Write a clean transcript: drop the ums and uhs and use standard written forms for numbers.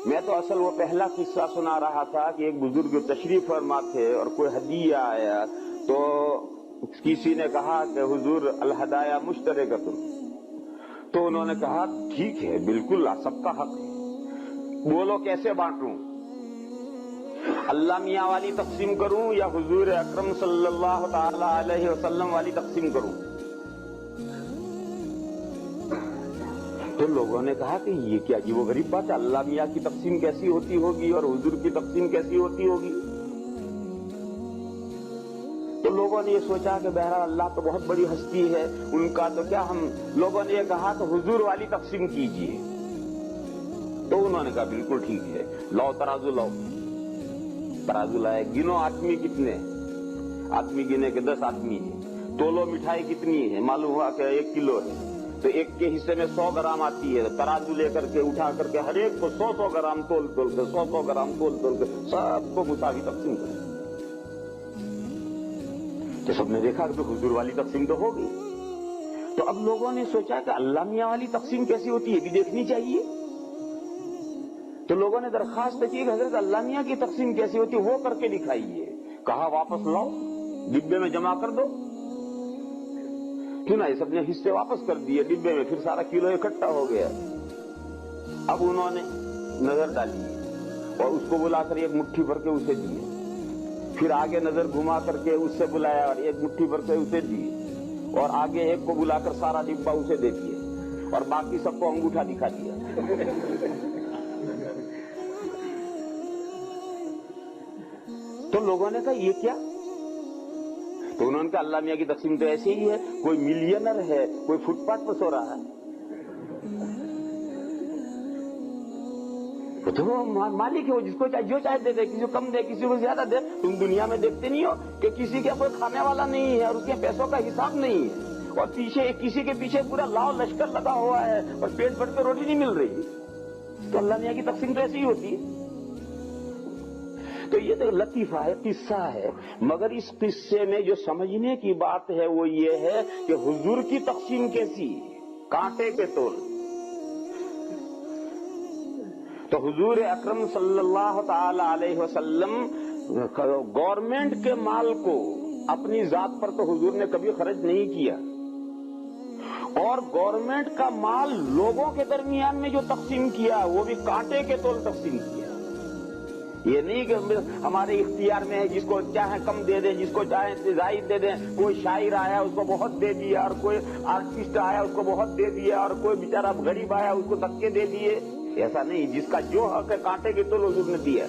میں تو اصل وہ پہلا قصہ سنا رہا تھا کہ ایک بزرگ تشریف فرما تھے اور کوئی ہدیہ آیا تو کسی نے کہا کہ حضور الہدایہ مشترکۃ، تو انہوں نے کہا ٹھیک ہے، بالکل سب کا حق ہے، بولو کیسے بانٹوں؟ اللہ میاں والی تقسیم کروں یا حضور اکرم صلی اللہ تعالی علیہ وسلم والی تقسیم کروں؟ تو لوگوں نے کہا کہ یہ کیا عجیب و غریب بات ہے، اللہ میاں کی تقسیم کیسی ہوتی ہوگی اور حضور کی تقسیم کیسی ہوتی ہوگی؟ تو لوگوں نے یہ سوچا کہ بہرحال اللہ تو بہت بڑی ہستی ہے، ان کا تو کیا، ہم لوگوں نے یہ کہا کہ حضور والی تقسیم کیجئے۔ تو انہوں نے کہا بالکل ٹھیک ہے، لاؤ ترازو، لاؤ ترازو لائے، گنو آدمی کتنے، آدمی گنے کے 10 آدمی ہے، تولو مٹھائی کتنی ہے، معلوم ہوا کہ 1 کلو ہے، تو ایک کے حصے میں 100 گرام آتی ہے، ترازو لے کر کے اٹھا کر کے ہر ایک کو 100 گرام تول کے 100 گرام تول کے سب کو مساوی تقسیم کریں۔ تو سب نے دیکھا کہ حضور والی تقسیم تو ہو گئی۔ تو اب لوگوں نے سوچا کہ اللہ میاں والی تقسیم کیسی ہوتی ہے بھی دیکھنی چاہیے۔ تو لوگوں نے درخواست کی کہ حضرت اللہ میاں کی تقسیم کیسی ہوتی ہے وہ کر کے دکھائیے۔ کہا واپس لاؤ، ڈبے میں جمع کر دو۔ کیوں نہ سب نے حصے واپس کر دیے ڈبے میں، پھر سارا کلو اکٹھا ہو گیا۔ اب انہوں نے نظر ڈالی اور اس کو بلا کر ایک مٹھی بھر کے اسے دیے، پھر آگے نظر گھما کر کے اس سے بلایا اور ایک مٹھی بھر کے اسے دیے، اور آگے ایک کو بلا کر سارا ڈبہ اسے دے دیے، اور باقی سب کو انگوٹھا دکھا دیا۔ تو لوگوں نے کہا یہ کیا؟ تو انہوں نے کہا اللہ میاں کی تقسیم تو ایسے ہی ہے، کوئی ملینر ہے، کوئی فٹ پاتھ پر سو رہا ہے، تو وہ مالک ہے، وہ جس کو جو چاہے دے دے، کسی کو کم دے، کسی کو زیادہ دے۔ تم دنیا میں دیکھتے نہیں ہو کہ کسی کے کوئی کھانے والا نہیں ہے اور اس کے پیسوں کا حساب نہیں ہے، اور پیچھے کسی کے پیچھے پورا لاؤ لشکر لگا ہوا ہے اور پیٹ بھر کے روٹی نہیں مل رہی۔ تو اللہ میاں کی تقسیم تو ایسی ہی ہوتی ہے۔ تو یہ تو لطیفہ ہے، قصہ ہے، مگر اس قصے میں جو سمجھنے کی بات ہے وہ یہ ہے کہ حضور کی تقسیم کیسی، کانٹے کے تول۔ تو حضور اکرم صلی اللہ تعالی علیہ وسلم گورنمنٹ کے مال کو اپنی ذات پر تو حضور نے کبھی خرچ نہیں کیا، اور گورنمنٹ کا مال لوگوں کے درمیان میں جو تقسیم کیا وہ بھی کانٹے کے تول تقسیم کیا۔ یہ نہیں کہ ہمارے اختیار میں ہے، جس کو چاہے کم دے دیں، جس کو چاہے زائد دے دیں، کوئی شاعر آیا اس کو بہت دے دیا، اور کوئی آرٹسٹ آیا اس کو بہت دے دیا، اور کوئی بیچارہ غریب آیا اس کو دھکے دے دیے۔ ایسا نہیں، جس کا جو حق ہے کانٹے کے تول حضور نے دیا۔